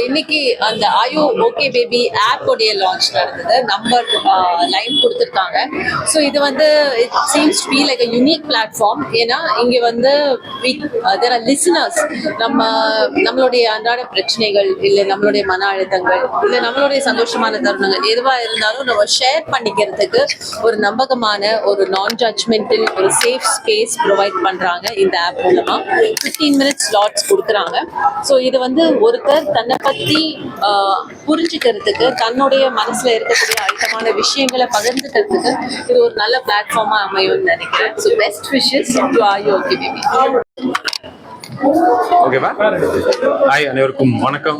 இன்னைக்கு அந்த Ayu okay baby app உடைய லான்ச் நடந்தது. நம்பர் லைன் கொடுத்துருக்காங்க. ஸோ இது வந்து it seems to be like a unique platform. ஏன்னா இங்கே வந்து தேர் ஆர் லிசனர்ஸ். நம்மளுடைய அன்றாட பிரச்சனைகள் இல்லை நம்மளுடைய மன அழுத்தங்கள் இல்லை நம்மளுடைய சந்தோஷமான தருணங்கள் எதுவாக இருந்தாலும் நம்ம ஷேர் பண்ணிக்கிறதுக்கு ஒரு நம்பகமான ஒரு நான் ஜட்ஜ்மெண்டல் ஒரு சேஃப் ஸ்பேஸ் ப்ரொவைட் பண்ணுறாங்க இந்த ஆப் மூலமாக. 15 minutes ஸ்லாட்ஸ் கொடுக்குறாங்க. ஸோ இது வந்து ஒருத்தர் தன்னை பற்றி புரிஞ்சுக்கிறதுக்கு தன்னுடைய மனசில் இருக்கக்கூடிய அழுத்தமான விஷயங்களை பகிர்ந்துக்கிறதுக்கு இது ஒரு நல்ல பிளாட்ஃபார்மாக அமையும்னு நினைக்கிறேன். So best wishes to are you okay baby. ஓகேவா? ஹாய், அனைவருக்கும் வணக்கம்.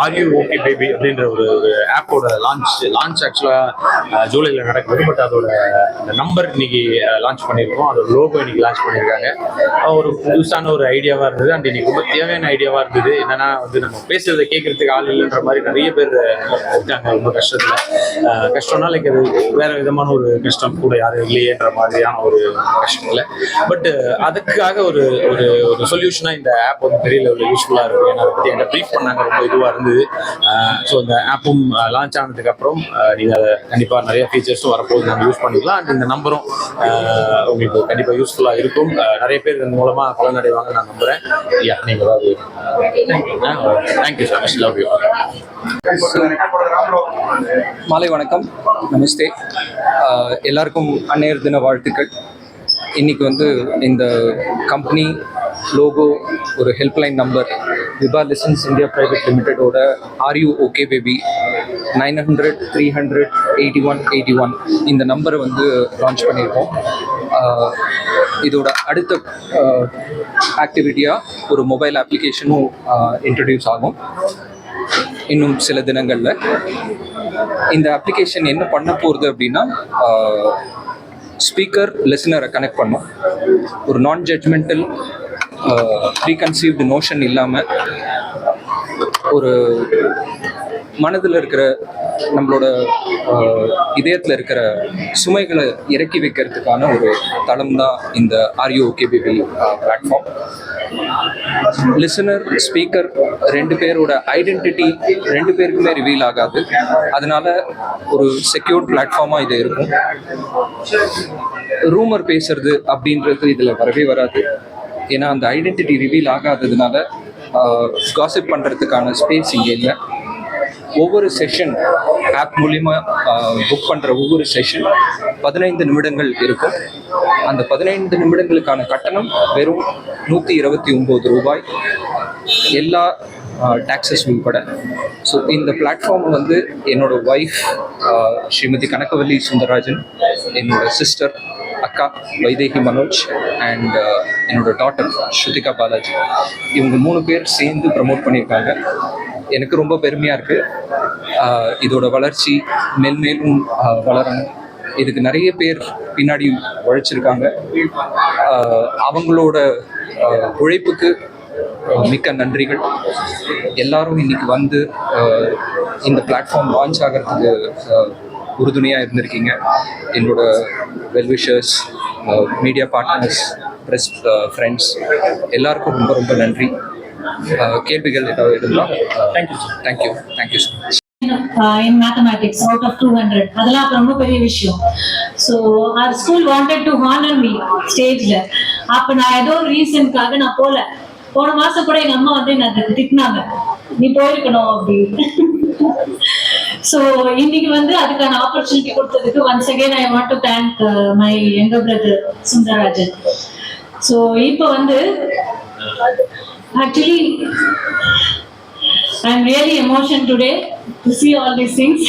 ஆர் யூ ஓகே பேபி அப்படின்ற ஒரு ஆப்போட லான்ச் ஆக்சுவலாக ஜூலையில் நடக்குது. பட் அதோட நம்பர் இன்னைக்கு லான்ச் பண்ணியிருக்கோம். அதோட லோகோ இன்னைக்கு லான்ச் பண்ணியிருக்காங்க. ஒரு புதுசான ஒரு ஐடியாவாக இருந்தது. அண்ட் இன்னைக்கு ரொம்ப தேவையான ஐடியாவாக இருந்தது. என்னன்னா வந்து நம்ம பேசுறதை கேட்கறதுக்கு ஆள் இல்லைன்ற மாதிரி நிறைய பேர் இருக்காங்க ரொம்ப கஷ்டம்னா லைக் அது வேற விதமான ஒரு கஷ்டம் கூட யாரும் இல்லையேன்ற மாதிரியான ஒரு கஷ்டம் இல்லை. பட் அதுக்காக ஒரு ஒரு ஒரு சொல்யூஷனாக இந்த ஆப் வந்து பெரிய லெவலில் யூஸ்ஃபுல்லாக இருக்கும். ஏன்னா அதை பற்றி என்கிட்ட ப்ரீஃப் பண்ணாங்க, ரொம்ப இதுவாக இருந்தது. ஸோ இந்த ஆப்பும் லான்ச் ஆனதுக்கப்புறம் நீங்கள் அதை கண்டிப்பாக நிறைய ஃபீச்சர்ஸும் வரப்போது நம்ம யூஸ் பண்ணிக்கலாம். அண்ட் இந்த நம்பரும் உங்களுக்கு கண்டிப்பாக யூஸ்ஃபுல்லாக இருக்கும். நிறைய பேர் இதன் மூலமாக பலனடைவாங்க நான் நம்புகிறேன். யா, நீங்கள் ஏதாவது thank you so much. Love you. மாலை வணக்கம், நமஸ்தே. எல்லாருக்கும் அன்னையர் தின வாழ்த்துக்கள். இன்றைக்கி வந்து இந்த கம்பெனி லோகோ, ஒரு helpline number, Vibha listens India private லிமிடெடோட ஆர் யூ ஓகே பேபி 900 300 81 81 இந்த நம்பரை வந்து லான்ச் பண்ணியிருக்கோம். இதோட அடுத்த ஆக்டிவிட்டியாக ஒரு மொபைல் அப்ளிகேஷனும் இன்ட்ரடியூஸ் ஆகும் இன்னும் சில தினங்களில். இந்த அப்ளிகேஷன் என்ன பண்ண போகிறது அப்படின்னா, ஸ்பீக்கர் லிசனரை கனெக்ட் பண்ணும். ஒரு நான் ஜட்ஜ்மெண்டல் ப்ரீகன்சீவ்டு நோஷன் இல்லாமல் ஒரு மனதில் இருக்கிற நம்மளோட இதயத்தில் இருக்கிற சுமைகளை இறக்கி வைக்கிறதுக்கான ஒரு தளம் தான் இந்த R you okay baby platform. Listener speaker ரெண்டு பேரோட ஐடென்டிட்டி ரெண்டு பேருக்குமே ரிவீல் ஆகாது. அதனால ஒரு செக்யூர்ட் பிளாட்ஃபார்மாக இது இருக்கும். ரூமர் பேசுறது அப்படின்றது இதில் வரவே வராது. ஏன்னா அந்த ஐடென்டிட்டி ரிவீல் ஆகாததுனால காசிப் பண்ணுறதுக்கான ஸ்பேஸ் இங்கே இல்லை. ஒவ்வொரு செஷன் ஆப் மூலிமா புக் பண்ணுற ஒவ்வொரு செஷன் 15 நிமிடங்கள் இருக்கும். அந்த 15 நிமிடங்களுக்கான கட்டணம் வெறும் 129 ரூபாய், எல்லா டாக்ஸஸ் உள்பட. ஸோ இந்த பிளாட்ஃபார்ம் வந்து என்னோடய ஒய்ஃப் ஸ்ரீமதி கனகவல்லி சுந்தரராஜன், என்னோட சிஸ்டர் அக்கா வைதேகி மனோஜ் அண்ட் என்னோட டாட்டர் ஸ்ருதிகா பாலாஜி, இவங்க 3 பேர் சேர்ந்து ப்ரமோட் பண்ணியிருக்காங்க. எனக்கு ரொம்ப பெருமையாக இருக்குது. இதோட வளர்ச்சி மேல்மேலும் வளரணும். இதுக்கு நிறைய பேர் பின்னாடி உழைச்சிருக்காங்க. அவங்களோட உழைப்புக்கு மிக்க நன்றிகள். எல்லாரும் இன்னைக்கு வந்து இந்த பிளாட்ஃபார்ம் லான்ச் ஆகிறதுக்கு உறுதுணையாக இருந்திருக்கீங்க. என்னோட well-wishers, media partners, press friends எல்லாருக்கும் ரொம்ப ரொம்ப நன்றி. கேள்விகள் ஏதாவது இருந்தால் thank you so much. In mathematics out of 200 அதெல்லாம் ரொம்ப பெரிய விஷயம். So our school wanted to honor me stageல. அப்ப நான் ஏதோ ரீசன்க்காக நான் போன மாசம் கூட எங்க அம்மா வந்து என்ன திட்டினாங்க, நீ போயிருக்கணும் அப்படின்னு. ஸோ இன்னைக்கு வந்து அதுக்கான ஆப்பர்ச்சுனிட்டி கொடுத்ததுக்கு once again I want to thank my younger brother Sundararajan. So இப்போ வந்து actually I'm really emotional today to see all these things.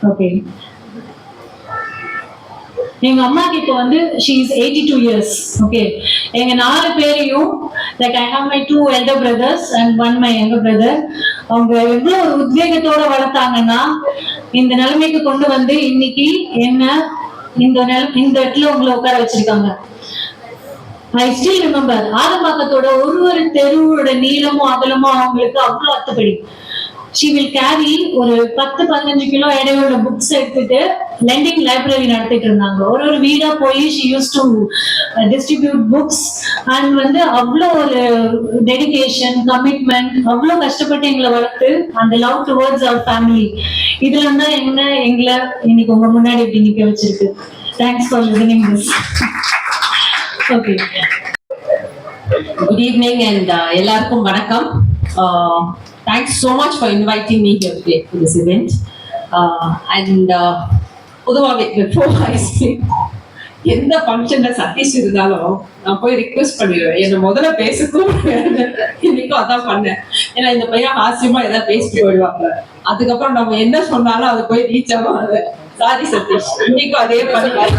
Okay. எங்க அம்மாக்கு இப்போ வந்து she is 82 years. Okay. எங்க 4 பேரையும் like I have my 2 elder brothers and 1 my younger brother. அவங்க எவ்வளவு ஒரு உத்வேகத்தோட வளர்த்தாங்கன்னா இந்த நிலைமைக்கு கொண்டு வந்து இன்னைக்கு என்ன இந்த இடத்துல உங்களை உட்கார வச்சிருக்காங்க. I still remember ஆரம்பாக்கத்தோட ஒரு தெருவோட நீளமும் அகலமும் அவங்களுக்கு அவ்வளவு அத்துப்படி. she will carry ஒரு 10-15 கிலோ எடையோட புக்ஸ் எடுத்துட்டு லெண்டிங் லைப்ரரி நடத்திட்டு இருந்தாங்க. ஒரு வீடா போய் she used to distribute books and வந்து அவ்வளோ ஒரு டெடிகேஷன் கமிட்மெண்ட் அவ்வளோ கஷ்டப்பட்டு எங்களை வளர்த்து அந்த லவ் டுவர்ட்ஸ் அவர் ஃபேமிலி இதுல இருந்தா எங்களை இன்னைக்கு உங்க முன்னாடி இப்படி நிக்க வச்சிருக்கு. Thanks for listening this. Okay, Good evening and எல்லாருக்கும் வணக்கம். Thanks so much for inviting me here today to this event. And பொதுவாகவே before I speak, எந்த ஃபங்க்ஷன்ல சதீஷ் இருந்தாலும் நான் போய் ரிக்வெஸ்ட் பண்ணிடுவேன் என்ன முதல்ல பேசக்கும். இன்னைக்கும் அதான் பண்ணேன். ஏன்னா இந்த பையன் ஹாஸ்யமா ஏதாவது பேசிட்டு போயிடுவாங்க, அதுக்கப்புறம் நம்ம என்ன சொன்னாலும் அது போய் ரீச் ஆகாது. சாரி சதீஷ், இன்னைக்கும் அதே பண்ணுவாங்க.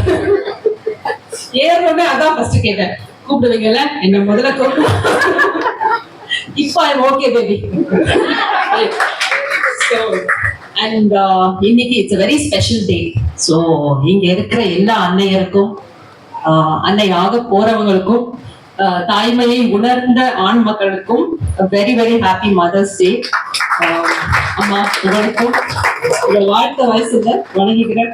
ஏறவே அதான் ஃபர்ஸ்ட் கேட்டேன், கூப்பிடுவீங்கல்ல என்ன முதல்ல கூப்பிடு. இப்போ ஐ ஓகே பேபி. ஸோ அண்ட் இன்னைக்கு it's a very special day. So இங்க இருக்கிற எல்லா அன்னையருக்கும் அன்னையாக போறவங்களுக்கும் தாய்மையை உணர்ந்த ஆண் மக்களுக்கும் very very happy mother's day. அம்மா உங்களுக்கும் வாழ்த்த வயசுல வணங்குகிறேன்.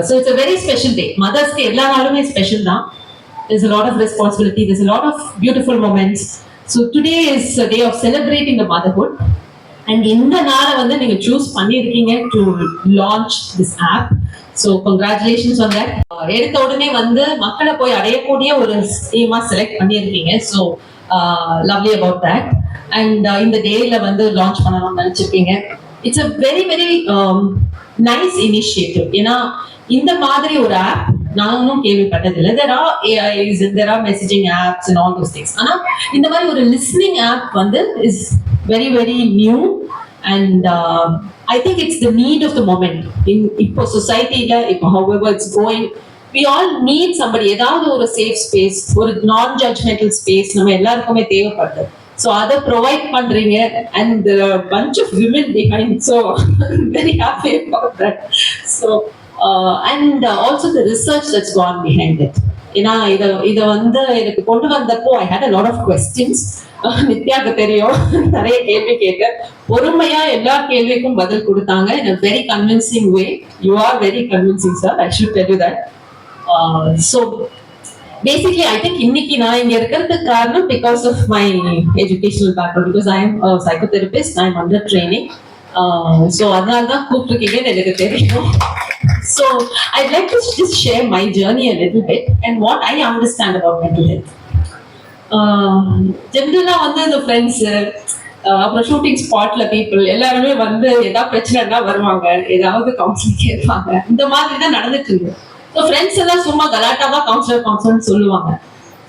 So it's a very special day. மதர்ஸ்க்கு எல்லா நாளுமே ஸ்பெஷல் தான். There's a lot of responsibility, there's a lot of beautiful moments. So today is a day of celebrating the motherhood. And இந்த நாளை வந்து நீங்க சூஸ் பண்ணியிருக்கீங்க to launch this app. So congratulations on that. எடுத்த உடனே வந்து மக்களை போய் அடையக்கூடிய ஒரு ஸ்கீமா செலக்ட் பண்ணியிருக்கீங்க. So lovely about that. And இந்த டேல வந்து லான்ச் பண்ணணும்னு நினைச்சிருக்கீங்க. It's a very very nice initiative. ஏன்னா இந்த மாதிரி ஒரு ஆப் நானும் கேள்விப்பட்டதில்லை. There are AIs and there are messaging apps and all those things. ஆனா இந்த மாதிரி ஒரு listening app வந்து is very very new and I think it's the need of the moment. இப்போ சொசைட்டில இப்போ however it's going, we all need somebody. ஏதாவது ஒரு safe space, ஒரு non-judgmental space நம்ம எல்லாருக்குமே தேவைப்படுது. So அதை ப்ரொவைட் பண்றீங்க and there are a bunch of women behind. So I'm very happy about that. So and also the research that's gone behind it. ஏன்னா இத வந்து எனக்கு கொண்டு வந்தப்போ I had a lot of questions. நித்யாக்கு தெரியும், நிறைய கேள்வி கேட்க பொறுமையா எல்லா கேள்விக்கும் பதில் கொடுத்தாங்க in a very convincing way. You are very convincing, sir. I should tell you that. So basically I think இன்னைக்கு நான் இங்க இருக்கிறதுக்கு காரணம் because of my educational background, because I am a psychotherapist, I am under training. So அதனால தான் கூப்பிட்டுருக்கீங்கன்னு எனக்கு தெரியும். So I'd like to just share my journey a little bit and what I understand about mental health. ஜென்ரலா வந்து இந்த friends அப்புறம் shooting ஸ்பாட்ல people எல்லாருமே வந்து ஏதாவது பிரச்சனைனா வருவாங்க, ஏதாவது கவுன்சிலிங் கேட்பாங்க, இந்த மாதிரி தான் நடந்துட்டு இருக்கு. ஸோ ஃப்ரெண்ட்ஸ் எல்லாம் சும்மா கலாட்டாவா கவுன்சிலர் சொல்லுவாங்க.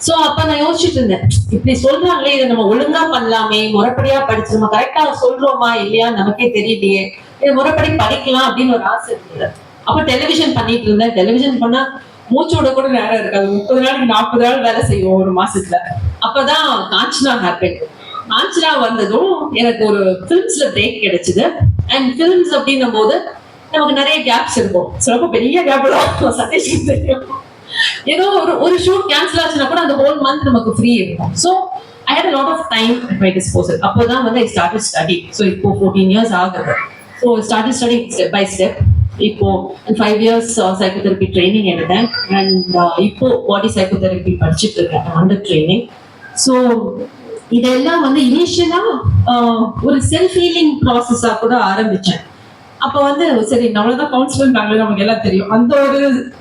ஸோ அப்ப நான் யோசிச்சுட்டு இருந்தேன், இப்படி சொல்றாங்களே இதை நம்ம ஒழுங்கா பண்ணலாமே, முறைப்படியா படிச்சு நம்ம கரெக்டா சொல்றோமா இல்லையா நமக்கே தெரியலையே, இதை முறைப்படி படிக்கலாம் அப்படின்னு ஒரு ஆசை இருந்தது. அப்ப டெலிவிஷன் பண்ணிட்டு இருந்தேன். டெலிவிஷன் பண்ணா மூச்சோட கூட நேரம் இருக்காது. 30 நாளைக்கு 40 நாள் வேலை செய்வோம் ஒரு மாசத்துல. அப்பதான் காஞ்சனா ஹேப்பன். காஞ்சனா வந்ததும் எனக்கு ஒரு ஃபிலிம்ஸ்ல பிரேக் கிடைச்சது. அண்ட் ஃபிலிம்ஸ் அப்படின்னும் போது நமக்கு நிறைய கேப்ஸ் இருக்கும். ரொம்ப பெரிய கேப் தான் சதீஷ்க்கு தெரியும். ஏதோ ஒரு ஷூட் கேன்சல் ஆச்சுன்னா கூட அந்த ஹோல் மந்த் நமக்கு ஃப்ரீ இருக்கும். So I had a lot of time at my disposal. அப்போதான் வந்து I started study. So இப்போ 14 years ஆகுது. So I started studying step by step. இப்போ 5 years psychotherapy training எடுத்தேன் and இப்போ body psychotherapy படிச்சுட்டு இருக்கேன் under training. So இதெல்லாம் வந்து இனிஷியலா ஒரு செல்ஃப் ஹீலிங் ப்ராசஸா கூட ஆரம்பிச்சேன். அப்ப வந்து சரி நம்மளதான் கவுன்சிலர் நாங்களே நமக்கு எல்லாம் தெரியும் அந்த ஒரு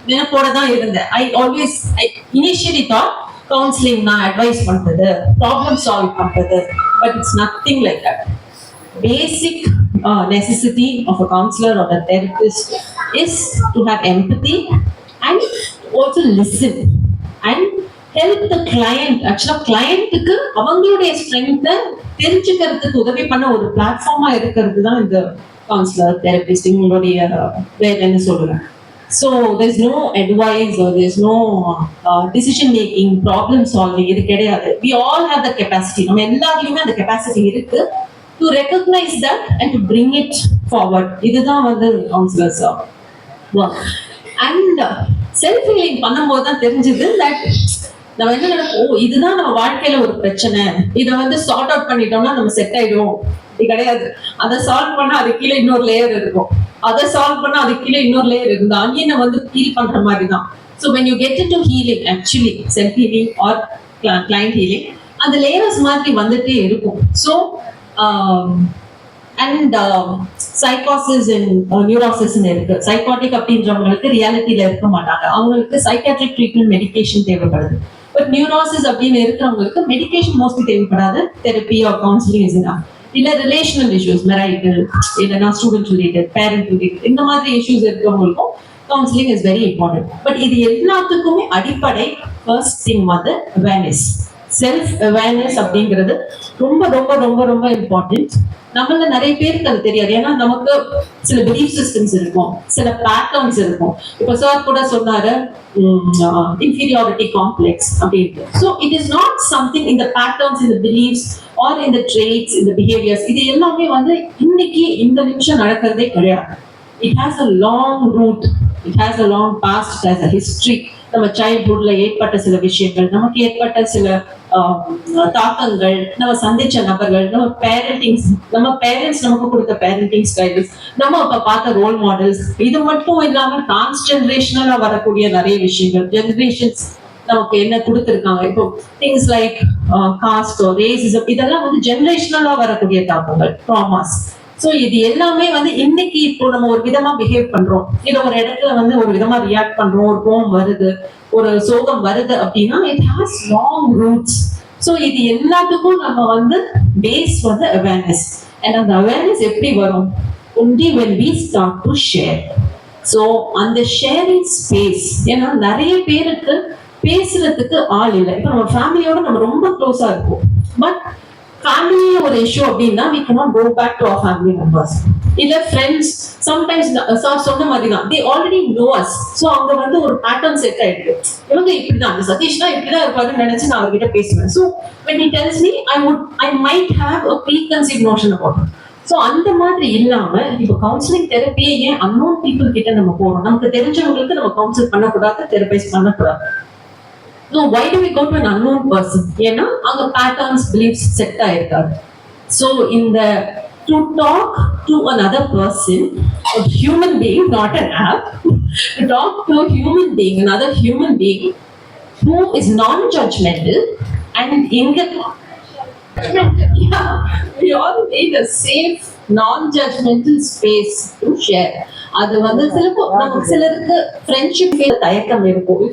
நினைப்போட தான் இருந்தேன். I initially thought கவுன்சிலிங் நான் அட்வைஸ் பண்றது, ப்ராப்ளம் சால்வ் பண்றது, but it's nothing like that. Basic necessity of a counselor or a therapist is to have empathy and also listen and help the client. Actually clientக்கு அவங்களுடைய strength தெரிஞ்சுக்கிறதுக்கு உதவி பண்ண ஒரு பிளாட்ஃபார்மா இருக்கிறது தான் இந்த கவுன்சிலர் தெரபிஸ்ட் உங்களுடைய வேலைன்னு சொல்றேன். So there's no advice or there's no decision making, problem solving இது கிடையாது. We all have the capacity. நம்ம எல்லாருக்குமே அந்த capacity இருக்கு to recognize that and to bring it forward. இதுதான் வந்து counselors work. And self healing பண்ணும்போது தான் தெரிஞ்சது that நம்ம என்ன நினைப்போம், ஓ இதுதான் நம்ம வாழ்க்கையில ஒரு பிரச்சனை, இதை வந்து சார்ட் அவுட் பண்ணிட்டோம்னா நம்ம செட் ஆயிடுவோம். இது கிடையாது. அதை சால்வ் பண்ணா அது கீழே இன்னொரு லேயர் இருக்கும், அதை சால்வ் பண்ணா அது கீழே இன்னொரு லேயர் இருக்கும். அங்கேயும் வந்து ஹீல் பண்ற மாதிரி தான். So when you get into healing, actually self healing or client healing, அந்த லேயர்ஸ் மாதிரி வந்துட்டே இருக்கும். ஸோ அண்ட் சைக்காசிஸ் அண்ட் நியூரோசிஸ் இருக்கு. சைக்காட்டிக் அப்படின்றவங்களுக்கு ரியாலிட்டியில இருக்க மாட்டாங்க, அவங்களுக்கு சைக்காட்ரிக் ட்ரீட்மெண்ட் மெடிகேஷன் தேவைப்படுது. பட் நியூரோசிஸ் அப்படின்னு இருக்கிறவங்களுக்கு மெடிகேஷன் மோஸ்ட்லி தேவைப்படாது, therapy R counselling is enough. இல்ல ரிலேஷனல் இஷ்யூஸ், மெரைட்டல் இல்லைன்னா ஸ்டூடெண்ட் ரிலேட்டட், பேரண்ட் ரிலேட்டட், இந்த மாதிரி இஷ்யூஸ் இருக்கிறவங்களுக்கும் counselling is very important. But இது எல்லாத்துக்குமே அடிப்படை ஃபர்ஸ்ட் திங் வந்து அவேர்னஸ், செல்ஃப் அவேர்னஸ் அப்படிங்கிறது ரொம்ப ரொம்ப ரொம்ப ரொம்ப இம்பார்ட்டன்ட். நம்மள நிறைய பேருக்கு அது தெரியாது. ஏன்னா நமக்கு சில பிலீஃப் சிஸ்டம்ஸ் இருக்கும், சில பேட்டர்ன்ஸ் இருக்கும். இப்போ சார் கூட சொன்னாரு இன்ஃபீரியாரிட்டி காம்ப்ளெக்ஸ் அப்படின்ட்டு. So it is not something இந்த பேட்டர்ன்ஸ், இந்த பிலீஃப்ஸ் ஆர் இந்த ட்ரேட்ஸ், இந்த பிஹேவியர்ஸ், இது எல்லாமே வந்து இன்னைக்கு இந்த நிமிஷம் நடக்கிறதே கிடையாது. It has a long root, it has a long past, it has a history. நம்ம சைல்ட்ஹுட்ல ஏற்பட்ட சில விஷயங்கள், நமக்கு ஏற்பட்ட சில தாக்கங்கள், நம்ம சந்திச்ச நபர்கள், நம்ம பேரண்ட்ஸ் நமக்கு கொடுத்த பேரண்டிங் ஸ்டைல்ஸ், நம்ம அப்ப பார்த்த ரோல் மாடல்ஸ், இது மட்டும் இல்லாம டிரான்ஸ்ஜெனரேஷனலா வரக்கூடிய நிறைய விஷயங்கள், ஜெனரேஷன்ஸ் நமக்கு என்ன கொடுத்துருக்காங்க. இப்போ திங்ஸ் லைக் காஸ்ட், ரேசிசம், இதெல்லாம் வந்து ஜெனரேஷனலா வரக்கூடிய தாக்கங்கள், ட்ராமாஸ். ஸோ இது எல்லாமே வந்து இன்னைக்கு இப்போ நம்ம ஒரு விதமா பிஹேவ் பண்றோம், இல்ல ஒரு இடத்துல வந்து ஒரு விதமா ரியாக்ட் பண்றோம், ஒரு கோவம் வருது, ஒரு சோகம் வருது அப்படின்னா it has long roots. So இது எல்லாத்துக்கும் நம்ம வந்து பேஸ் வந்து அவேர்னஸ். அண்ட் அந்த அவேர்னஸ் எப்படி வரும்? only when we start to share. So அந்த ஷேரிங் ஸ்பேஸ், ஏன்னா நிறைய பேருக்கு பேசுறதுக்கு ஆள் இல்லை. இப்போ நம்ம ஃபேமிலியோட நம்ம ரொம்ப க்ளோஸா இருப்போம், பட் ஃபேமிலியில ஒரு இஷ்யூ அப்படின்னா we cannot go back to our family members. இல்ல ஃப்ரெண்ட்ஸ், சம்டைம்ஸ் சார் சொன்ன மாதிரி தான், they already know us. So அங்க வந்து ஒரு பேட்டர்ன் செட் ஆயிடுது. இவங்க இப்படிதான், அந்த சதீஷ்னா இப்படிதான் இருப்பாருன்னு நினைச்சு நான் அவர்கிட்ட பேசுவேன். So when he tells me, I might have a preconceived notion about him. So அந்த மாதிரி இல்லாம இப்போ கவுன்சிலிங் தெரப்பியை ஏன் அன்னோன் பீப்புள் கிட்ட நம்ம போறோம்? நமக்கு தெரிஞ்சவங்களுக்கு நம்ம கவுன்சில் பண்ணக்கூடாது, தெரப்பைஸ் பண்ணக்கூடாது. No, why do we go to an unknown person? ஏன்னா அங்க patterns, beliefs set ஆயிருக்காது. So to talk to another person, a human being, not an app, to talk to a human being, another human being who is non-judgmental and yeah, we all need a safe, non-judgmental space to share. அது வந்து சிலருக்கு friendship தயக்கம் இருக்கும்,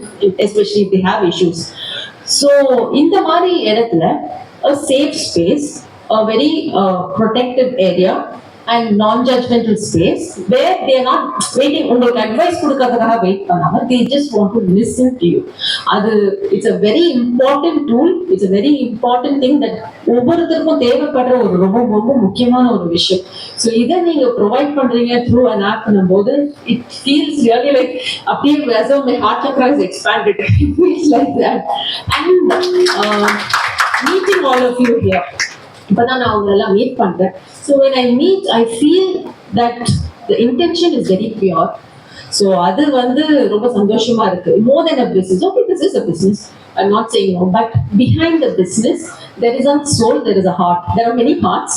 especially if they have issues. So இந்த மாதிரி இடத்துல a safe space, a very protective area and non-judgmental space where they are not waiting, உங்களுக்கு advice கொடுக்கறதுக்காக வெயிட் பண்ணாம, they just want to listen to you. அது it's a very important tool, it's a very important thing that ஒவ்வொருத்தருக்கும் தேவைப்படுற ஒரு ரொம்ப ரொம்ப முக்கியமான ஒரு விஷயம். ஸோ இதை நீங்க ப்ரொவைட் பண்றீங்க through an app பண்ணும்போது it feels really like அப்படியே as though my heart chakra is expanded. It feels like that. And meeting all of you here, இப்பதான் நான் அவங்க எல்லாம் மீட் பண்றேன். So when I meet, I feel that the intention is very pure. So அது வந்து ரொம்ப சந்தோஷமா இருக்கு. More than a business, okay, this is a business, I'm not saying no, but behind the business there is a soul, there is a heart, there are many hearts,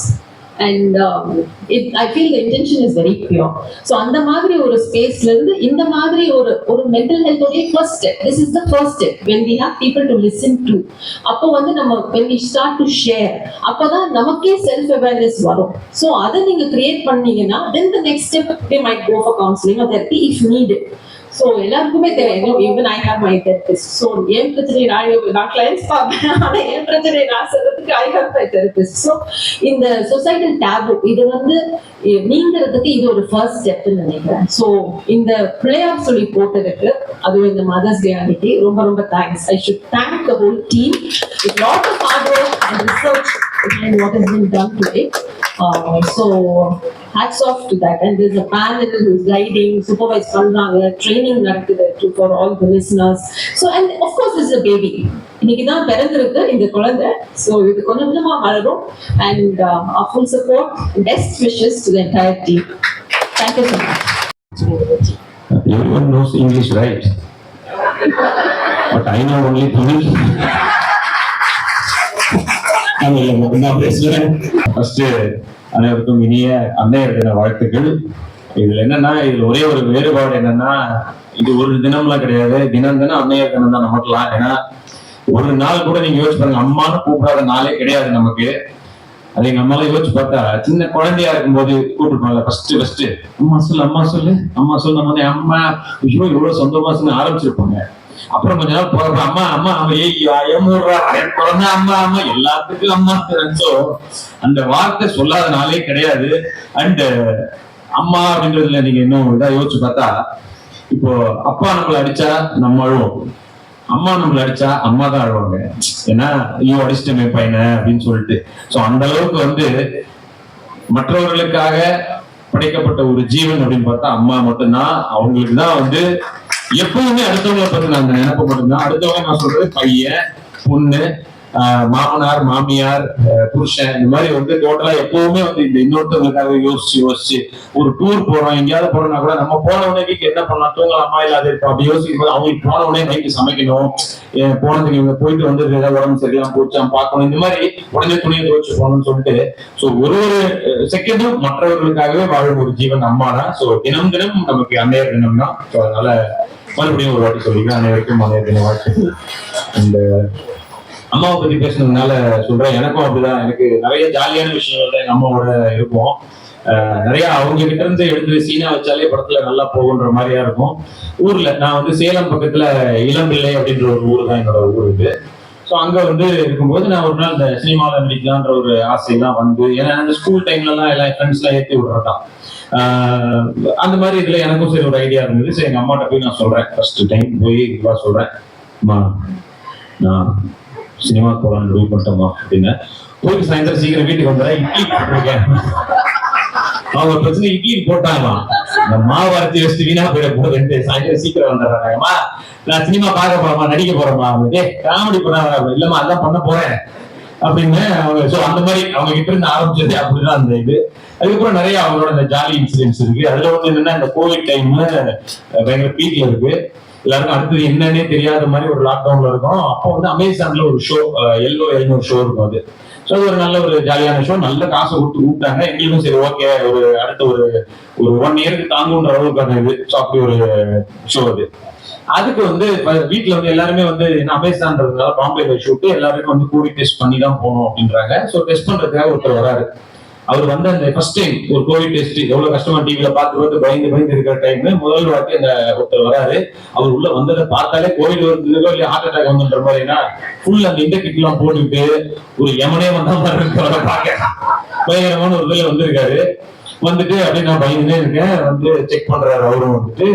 and I feel the intention is very pure. So அந்த மாதிரி ஒரு ஸ்பேஸ்ல இருந்து இந்த மாதிரி ஒரு mental health உடைய first step, this is the first step when we have people to listen to. அப்போ வந்து நம்ம when we start to share, அப்பதான் நமக்கே செல்ஃப் அவேர்னஸ் வரும். ஸோ அதை நீங்க கிரியேட் பண்ணீங்கன்னா then the next step they might go for counseling or therapy if needed. So எல்லாருக்குமே தெரியும், even I have my therapist. So என் பிரச்சனை நான் கிளைண்ட்ஸ் பார்ப்பேன், ஆனால் என் பிரச்சனை நான் சொல்றதுக்கு I have my therapist. So இந்த சொசைட்டல் டேபு இது வந்து நீங்கிறதுக்கு இது ஒரு ஃபர்ஸ்ட் ஸ்டெப்னு நினைக்கிறேன். ஸோ இந்த பிள்ளையார் சொல்லி போட்டதுக்கு, அதுவும் இந்த மதர்ஸ் டே அன்னைக்கு ரொம்ப ரொம்ப thanks. I should thank the whole team with lot of hard work and research behind what has been done today. So hats off to that. And there's a panel who's guiding, supervise பண்றாங்க, training நடக்குது for all the listeners. So and of course this is a baby, இன்னைக்கு தான் பிறந்திருக்கு இந்த குழந்தை. So இது கொஞ்சம் கொஞ்சமா வளரும். And our full support, best wishes to the entire team. Thank you so much. Everyone knows English, right? But I know only Tamil. தமிழ்ல மட்டும்தான் பேசுவேன். ஃபர்ஸ்ட் அனைவருக்கும் இனிய அன்னையர் தின வாழ்த்துக்கள். இதுல என்னன்னா, இதுல ஒரே ஒரு வேறுபாடு என்னன்னா, இது ஒரு தினம்லாம் கிடையாது, தினம் தினம் அன்னையர் தினம் தான் நமக்குலாம். ஏன்னா ஒரு நாள் கூட நீங்க யோசிச்சு பாருங்க, அம்மான்னு கூப்பிடாத நாளே கிடையாது நமக்கு. அது எங்க அம்மாலாம் யோசிச்சு பார்த்தா, சின்ன குழந்தையா இருக்கும்போது கூப்பிட்டுருப்பாங்க ஃபர்ஸ்ட் அம்மா சொல்லு அம்மா சொல்லு அம்மா சொல்லு, நம்ம வந்து அம்மா ஐயோ இவ்வளவு சொந்தமா சொல்லி ஆரம்பிச்சிருப்பாங்க. அப்புறம் கொஞ்ச நாள் போறப்ப அம்மா அம்மா குழந்தை அம்மா அம்மா எல்லாத்துக்கும் அம்மா. ஸோ அந்த வார்த்தை சொல்லாத நாளே கிடையாது. அண்ட் அம்மா அப்படின்றதுல நீங்க இன்னும் இதா யோசிச்சு பார்த்தா, இப்போ அப்பா நம்மளை அடிச்சா நம்ம அழுவோம், அம்மா நம்மளை அடிச்சா அம்மா தான் அழுவாங்க. ஏன்னா ஐயோ அடிச்சிட்டமே பையனை அப்படின்னு சொல்லிட்டு. ஸோ அந்த அளவுக்கு வந்து மற்றவர்களுக்காக படைக்கப்பட்ட ஒரு ஜீவன் அப்படின்னு பார்த்தா அம்மா மட்டும்தான். அவங்களுக்கு தான் வந்து எப்பவுமே அடுத்தவங்களை பத்தி அந்த நினைப்பு மட்டும்தான். அடுத்தவங்க நான் சொல்றது பையன் பொண்ணு மாமனார் மாமியார் புருஷன், இந்த மாதிரி வந்து டோட்டலா எப்பவுமே வந்து இந்த இன்னொருத்தவங்களுக்காக யோசிச்சு ஒரு டூர் போறோம், எங்கேயாவது போறோம்னா கூட நம்ம போன உடனே வீட்டுல என்ன பண்ணலாம், தூங்கலாமா இல்லாத இருப்போம் அப்படி யோசிக்கும் போது அவங்களுக்கு போன உடனே நைட்டு சமைக்கணும், போனதுக்கு இவங்க போயிட்டு வந்து ஏதாவது உடம்பு சரியில்லாம போச்சா பார்க்கணும், இந்த மாதிரி உடனே துணியை துவச்சு போகணும்னு சொல்லிட்டு ஸோ ஒரு செகண்டும் மற்றவர்களுக்காகவே வாழும் ஒரு ஜீவன் அம்மா தான். ஸோ தினம் தினம் நமக்கு அன்னையர் தினம் தான். ஸோ அதனால மறுபடியும் ஒரு வாட்டி சொல்லிக்கிறேன், அனைவருக்கும் அன்னையர் தின வாழ்த்து. அந்த அம்மாவை பத்தி பேசுனதுனால சொல்றேன், எனக்கும் அப்படிதான். எனக்கு நிறைய ஜாலியான விஷயங்கள் தான் எங்க அம்மாவோட இருக்கும். நிறைய அவங்க கிட்ட இருந்து எடுத்து சீனா வச்சாலே படத்துல நல்லா போகுன்ற மாதிரியா இருக்கும். ஊர்ல நான் வந்து சேலம் பக்கத்துல இளம்பிள்ளை அப்படின்ற ஒரு ஊர் தான் என்னோட ஊர் இது. ஸோ அங்க வந்து இருக்கும்போது நான் ஒரு நாள் இந்த சினிமாவில் நடிக்கலான்ற ஒரு ஆசையெல்லாம் வந்து, ஏன்னா அந்த ஸ்கூல் டைம்ல எல்லாம் எல்லா ஃப்ரெண்ட்ஸ் எல்லாம் ஏற்றி விடுறதான் அந்த மாதிரி இதுல எனக்கும் சரி ஒரு ஐடியா இருந்தது. சரி எங்க அம்மாட்ட போய் நான் சொல்றேன், ஃபர்ஸ்ட் டைம் போய் இதுவா சொல்றேன், அம்மா நான் சினிமா போகலான்னு முடிவு பண்ணிட்டோமா அப்படின்னு. போயிட்டு சாயந்தரம் சீக்கிரம் வீட்டுக்கு வந்துடுறேன், இட்லி போட்டிருக்கேன். அவங்க பிரச்சனை இட்லி போட்டாங்களாம், இந்த மாவு அரைச்சி வச்சுட்டு வீணா போயிட போகுது, சாயந்தரம் சீக்கிரம் வந்துடுறாங்கம்மா நான் சினிமா பார்க்க போறோமா நடிக்க போறோமா, காமெடி பண்ண இல்லம்மா அதான் பண்ண போறேன் அப்படின்னு அவங்க. ஸோ அந்த மாதிரி அவங்க கிட்ட இருந்து ஆரம்பிச்சது அப்படிதான் அந்த இது. அதுக்கப்புறம் நிறைய அவங்களோட இந்த ஜாலி இன்சிடென்ட்ஸ் இருக்கு. அதுல வந்து என்னன்னா, இந்த கோவிட் டைம்ல பயங்கர பீக்ல இருக்கு, எல்லாருக்கும் அடுத்தது என்னன்னே தெரியாத மாதிரி ஒரு லாக்டவுன்ல இருக்கும். அப்போ வந்து அமேசான்ல ஒரு ஷோ எல்லோ ஒரு ஷோ இருக்கும். அது ஸோ அது ஒரு நல்ல ஒரு ஜாலியான ஷோ, நல்ல காசை கொடுத்து கூப்பிட்டாங்க. எங்களுக்கும் சரி ஓகே, ஒரு அடுத்த ஒரு 1 இயருக்கு தாங்குன்ற அளவுக்கான இது. ஸோ அப்படி ஒரு ஷோ அது. அதுக்கு வந்து வீட்டுல வந்து எல்லாருமே வந்து அமேசான்றதுனால பாம்பேல ஷூட்டு, எல்லாருக்கும் வந்து கோவிட் டெஸ்ட் பண்ணி தான் போகணும் அப்படின்றாங்க. ஸோ டெஸ்ட் பண்றதுக்காக ஒருத்தர் வராரு. அவர் வந்து அந்த ஃபர்ஸ்ட் டைம் ஒரு கோவிட் டெஸ்ட் எவ்வளவு கஷ்டமா டிவில பார்த்து பயந்து இருக்கிற டைம் முதல் வாட்டி அந்த ஒருத்தர் வராரு. அவர் உள்ள வந்ததை பார்த்தாலே கோவிட் வருதுக்கோ இல்லையா ஹார்ட் அட்டாக் வந்துன்ற மாதிரினா ஃபுல் அந்த இந்த கிட் எல்லாம் போட்டுக்கிட்டு ஒரு யமனே வந்த மாதிரி இருக்கிறத பார்க்க பயங்கரமான ஒரு இதுல வந்திருக்காரு. வந்துட்டு அப்படியே நான் பயந்துனே இருக்கேன். வந்து செக் பண்றாரு அவரும். வந்துட்டு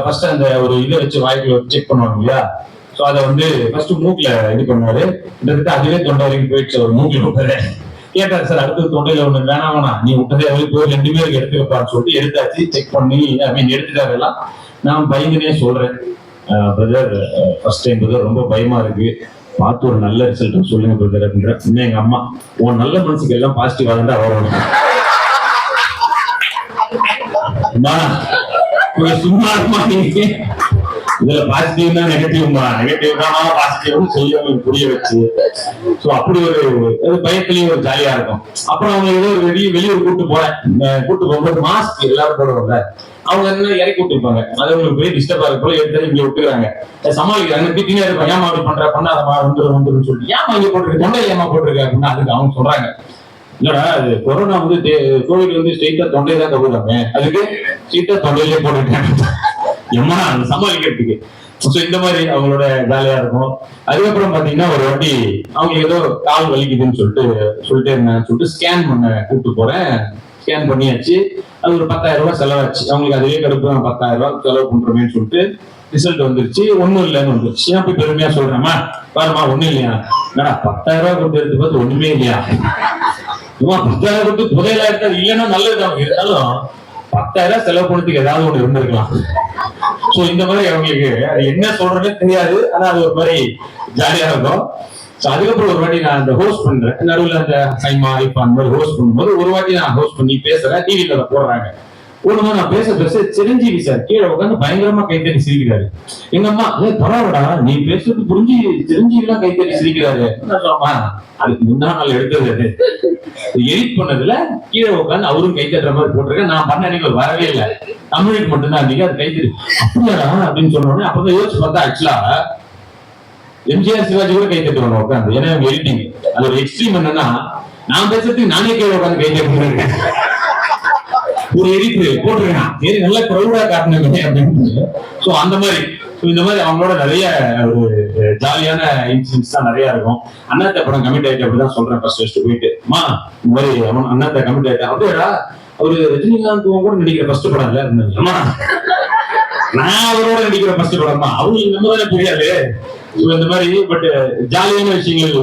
ஃபர்ஸ்ட் அந்த ஒரு இதை வச்சு வாய்க்குள்ள செக் பண்ணுவாங்க இல்லையா, ஸோ அதை வந்து ஃபர்ஸ்ட் மூக்குல இது பண்ணாரு. கிட்டத்தட்ட அதுவே தொண்டை வரைக்கும் போயிடுச்சு. அவர் மூக்கில் விட்டாரு. கேட்டாரு, சார் அடுத்தது தொண்டையில ஒண்ணு வேணாம் நீ விட்டதே போய் 2 பேருக்கு எடுத்து வைப்பான்னு சொல்லிட்டு எடுத்தாச்சு. செக் பண்ணி எடுத்துட்டாரு எல்லாம். நான் பயந்துனே சொல்றேன், பிரதர் ஃபர்ஸ்ட் டைம் பிரதர் ரொம்ப பயமா இருக்கு, பார்த்து ஒரு நல்ல ரிசல்ட் சொல்லுங்க பிரதர் அப்படின்ற. இன்னும் எங்க அம்மா, உன் நல்ல மனசுக்கு எல்லாம் பாசிட்டிவா இருந்தா வரணும், சும்மா இருமா நீங்க இதுல பாசிட்டிவ்னா நெகட்டிவ்மா, நெகட்டிவ் தான் பாசிட்டிவ்னு சொல்லி அவங்களுக்கு புரிய வச்சு, ஸோ அப்படி ஒரு பயத்திலையும் ஒரு ஜாலியா இருக்கும். அப்புறம் அவங்க ஏதோ ஒரு வெளியூர் கூட்டு போகும்போது மாஸ்க் எல்லாரும் போடுவாங்க. அவங்க என்ன இறக்கி விட்டுருப்பாங்க, அது உங்களுக்கு போய் டிஸ்டர்ப் ஆக போல எடுத்து இங்க விட்டுறாங்க. சமாளிக்கிறாங்க, திட்டினே இருப்பாங்க, ஏமா அப்படி பண்ணாதமா வந்துடும் சொல்லிட்டு, ஏமா இங்க போட்டிருக்கு தொண்டை ஏமா போட்டிருக்காங்க அப்படின்னா அதுக்கு அவங்க சொல்றாங்க, இல்லடா அது கொரோனா வந்து கோவிட் வந்து ஸ்ட்ரெயிட்டா தொண்டையை தான் கவுறாங்க, அதுக்கு ஸ்ட்ரெயிட்டா தொண்டையிலே போட்டுருக்காங்க எம்மா அதை சமாளிக்கிறதுக்கு. ஸோ இந்த மாதிரி அவங்களோட ஜாலியா இருக்கும். அதுக்கப்புறம் பாத்தீங்கன்னா ஒரு வாட்டி அவங்க ஏதோ கால் வலிக்குதுன்னு சொல்லிட்டு இருந்தேன்னு சொல்லிட்டு ஸ்கேன் பண்ண கூப்பிட்டு போறேன். ஸ்கேன் பண்ணியாச்சு. அது ஒரு 10,000 ரூபாய் செலவாச்சு. அவங்களுக்கு அதுவே கடுப்பு 10,000 ரூபாய் செலவு பண்றோமேன்னு சொல்லிட்டு ரிசல்ட் வந்துருச்சு. ஒண்ணும் இல்லைன்னு வந்துருச்சு. ஏன் போய் பெருமையா சொல்றேம்மா, பாருமா ஒண்ணும் இல்லையா, என்னடா 10,000 ரூபாய் கொடுத்து எடுத்து பார்த்து ஒண்ணுமே இல்லையா, 10,000 கொடுத்து புதையலா எடுத்தா இல்லைன்னா நல்லதுதான், இருந்தாலும் 10,000 செலவு பண்ணதுக்கு ஏதாவது ஒண்ணு இருந்திருக்கலாம். சோ இந்த மாதிரி அவங்களுக்கு அது என்ன சொல்றதே தெரியாது, ஆனா அது ஒரு மாதிரி ஜாலியா இருக்கும். சோ அதுக்கப்புறம் ஒரு வாட்டி நான் அந்த ஹோஸ்ட் பண்றேன், நடுவில் அந்த சைமா இப்ப அந்த மாதிரி ஹோஸ்ட் பண்ணும்போது ஒரு வாட்டி நான் ஹோஸ்ட் பண்ணி பேசுறேன். டிவில போடுறாங்க, ஒண்ணுமா நான் பேச சிரஞ்சீவி சார் கீழே உட்காந்து பயங்கரமா கைத்தட்டி சிரிக்கிறாரு. எங்க அம்மா பரவாயில்லடா நீ பேசுறது புரிஞ்சு சிரஞ்சீவி எல்லாம் கைத்தட்டி சிரிக்கிறாரு. அதுக்கு முன்னா நாள் எடுத்தது அது எடிட் பண்ணதுல கீழே உட்காந்து அவரும் கைத்தட்டுற மாதிரி போட்டிருக்கேன். நான் பண்ண அன்னைக்கு வரவே இல்லை, தமிழுக்கு மட்டும்தான் அன்னைக்கு அது கைத்தறி அப்படியாடா அப்படின்னு சொன்னோடனே அப்பதான் யோசிச்சு பார்த்தா ஆக்சுவலா எம்ஜிஆர் சிவாஜி கூட கைத்தட்டுவாங்க உட்காந்து. ஏன்னா எடிட்டிங் அது ஒரு எக்ஸ்ட்ரீம் என்னன்னா நான் பேசுறதுக்கு நானே கீழே உட்காந்து கைத்தட்டு ஒரு எடிட்டு போட்டிருக்கான். சரி நல்ல க்ரௌடா காட்டினே அப்படின்னு. சோ அந்த மாதிரி இந்த மாதிரி அவங்களோட நிறைய ஒரு ஜாலியான இன்சிடென்ட்ஸ் தான் நிறைய இருக்கும். அண்ணாத்த படம் கமிட் ஆயிட்டு அப்படிதான் சொல்றேன் ஃபர்ஸ்ட் போயிட்டு அம்மா இந்த மாதிரி அவன் அண்ணாத்த கமிட் ஆயிட்டா அப்படியா அவரு ரஜினிகாந்த் கூட நடிக்கிற ஃபர்ஸ்ட் படம் இல்ல அம்மா நான் அவரோட நடிக்கிற ஃபர்ஸ்ட் படம் தான் அவங்களுக்கு நம்ம தானே தெரியாது. இந்த மாதிரி பட் ஜாலியான விஷயங்கள்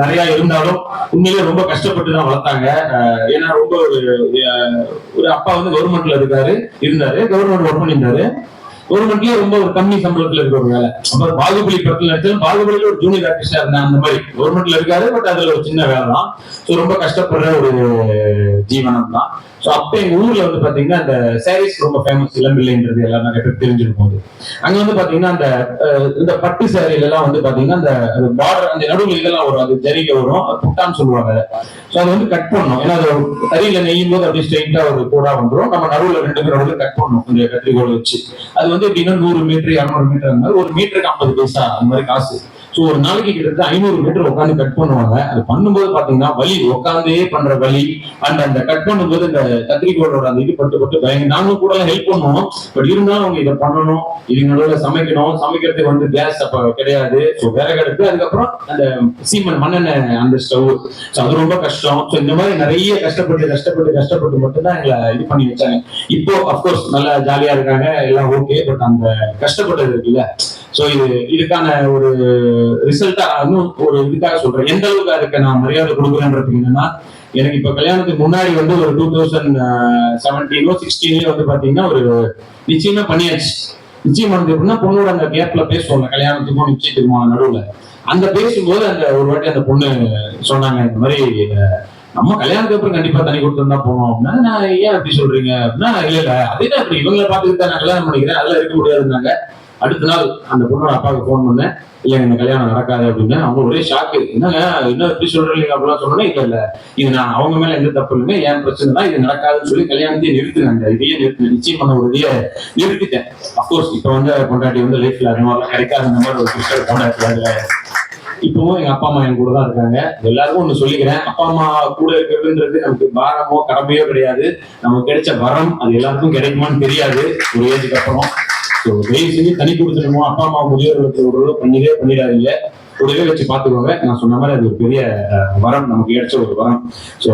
நிறைய இருந்தாலும் உண்மையிலே ரொம்ப கஷ்டப்பட்டு தான் வளர்த்தாங்க. ஏன்னா ரொம்ப ஒரு அப்பா வந்து கவர்மெண்ட்ல இருந்தாரு கவர்மெண்ட் ஒர்க் பண்ணியிருந்தாரு. கவர்மெண்ட்லயே ரொம்ப ஒரு கம்மி சம்பளத்துல இருக்க ஒரு வேலை. அப்புறம் பாகுபலி படத்துல நடிச்சாலும் பாகுபலியில ஒரு ஜூனியர் ஆர்டிஸ்டா இருந்தா அந்த மாதிரி கவர்மெண்ட்ல இருக்காரு. பட் அதுல ஒரு சின்ன வேலை தான். ஸோ ரொம்ப கஷ்டப்படுற ஒரு ஜீவனம் தான். ஸோ அப்ப எங்க ஊர்ல வந்து பாத்தீங்கன்னா அந்த சாரீஸ் ரொம்ப ஃபேமஸ் இளம்பிள்ளைன்றது எல்லாம் நிறைய பேர் தெரிஞ்சிருக்கும் போது அங்க வந்து பாத்தீங்கன்னா அந்த இந்த பட்டு சாரியில எல்லாம் வந்து பாத்தீங்கன்னா அந்த பார்டர் அந்த நடுவில் இதெல்லாம் வரும், அது ஜரிகை வரும், புட்டான்னு சொல்லுவாங்க. ஸோ அதை வந்து கட் பண்ணணும். ஏன்னா அது தறியில நெய்யும் போது அப்படியே ஸ்ட்ரெயிட்டா ஒரு கூடா வந்துடும். நம்ம நடுவில் 2 பேர் நடுவில் கட் பண்ணணும் அந்த கத்திரிக்கோளை வச்சு. அது வந்து எப்படின்னா 100 மீட்டர் 200 மீட்டர் அந்த மாதிரி ஒரு மீட்டருக்கு 50 பைசா அந்த மாதிரி காசு. ஸோ ஒரு நாளைக்கு கிட்டத்தட்ட 500 மீட்டர் உட்காந்து கட் பண்ணுவாங்க. அது பண்ணும்போது பாத்தீங்கன்னா வலி உட்காந்தே பண்ற வலி அந்த கட் பண்ணும்போது இந்த கத்திரிக்கோளோட அந்த இது பட்டு பயங்கர நாங்களும் கூட ஹெல்ப் பண்ணுவோம். பட் இருந்தாலும் அவங்க இதை பண்ணணும், இது நடுவில் சமைக்கணும். சமைக்கிறதுக்கு வந்து கேஸ் அப்ப கிடையாது. ஸோ விறகு அடுப்பு, அதுக்கப்புறம் அந்த சீமன் மண்ணெண்ணெய் அந்த ஸ்டவ். ஸோ அது ரொம்ப கஷ்டம். ஸோ இந்த மாதிரி நிறைய கஷ்டப்பட்டு மட்டும்தான் எங்களை இது பண்ணி வச்சாங்க. இப்போ அப்கோர்ஸ் நல்லா ஜாலியா இருக்காங்க எல்லாம் ஓகே. பட் அந்த கஷ்டப்பட்டது இருக்குல்ல, ஸோ இதுக்கான ஒரு ரிசல்ட்டா இன்னும் ஒரு இதுக்காக சொல்றேன். எந்த அளவுக்கு அதுக்கு நான் மரியாதை கொடுக்குறேன்றதுக்கு என்னன்னா எனக்கு இப்ப கல்யாணத்துக்கு முன்னாடி வந்து ஒரு 2017-16 வந்து பாத்தீங்கன்னா ஒரு நிச்சயமா பண்ணியாச்சு. நிச்சயம் வந்து எப்படின்னா பொண்ணோட அந்த கேப்ல பேசுவாங்க கல்யாணத்துக்கும் நிச்சயத்துக்குமா நடுவுல. அந்த பேசும்போது அந்த ஒரு வாட்டி அந்த பொண்ணு சொன்னாங்க இந்த மாதிரி நம்ம கல்யாணத்துக்கு அப்புறம் கண்டிப்பா தனி கொடுத்து தான் போனோம் அப்படின்னா. நான் ஏன் அப்படி சொல்றீங்க அப்படின்னா இல்ல அதுதான் அப்படி இவங்களை பார்த்துக்கிட்டு தான் நான் கல்யாணம் பண்ணிக்கிறேன் அதெல்லாம் இருக்க முடியாதுன்னாங்க. அடுத்த நாள் அந்த பொண்ணோட அப்பாவுக்கு போன் பண்ணேன், இல்ல இந்த கல்யாணம் நடக்காது அப்படின்னு. அவங்க ஒரே ஷாக்கு, என்னங்க இன்னும் எப்படி சொல்றீங்க அப்படிலாம் சொன்னோன்னே இல்ல இது நான் அவங்க மேல எந்த தப்பு இல்லைங்க, ஏன் பிரச்சனை தான் இது நடக்காதுன்னு சொல்லி கல்யாணத்தையே நிறுத்துனாங்க. இதையே நிச்சயம் பண்ண ஒரு இதையே நிறுத்திட்டேன். அப்கோர்ஸ் இப்ப வந்து கொண்டாட்டி வந்து லைஃப்ல அது மாதிரி கிடைக்காது அந்த மாதிரி ஒரு கிறிஸ்டல் கொண்டாடுறாங்க. இப்பவும் எங்க அப்பா அம்மா என் கூட தான் இருக்காங்க. எல்லாருக்கும் ஒண்ணு சொல்லிக்கிறேன், அப்பா அம்மா கூட இருக்கிறதுன்றது நமக்கு பாரமோ கடமையோ கிடையாது. நமக்கு கிடைச்ச வரம் அது எல்லாருக்கும் கிடைக்குமான்னு தெரியாது ஒரு ஏஜுக்கு அப்புறம். தயவு செஞ்சு தனி கொடுத்துருமோ அப்பா அம்மா முதியோர்களுக்கு ஒரு பண்ணிடாதீங்க, கூடவே வச்சு பாத்துக்கோங்க. நான் சொன்ன மாதிரி அது ஒரு பெரிய வரம், நமக்கு கிடைச்ச ஒரு வரம். ஸோ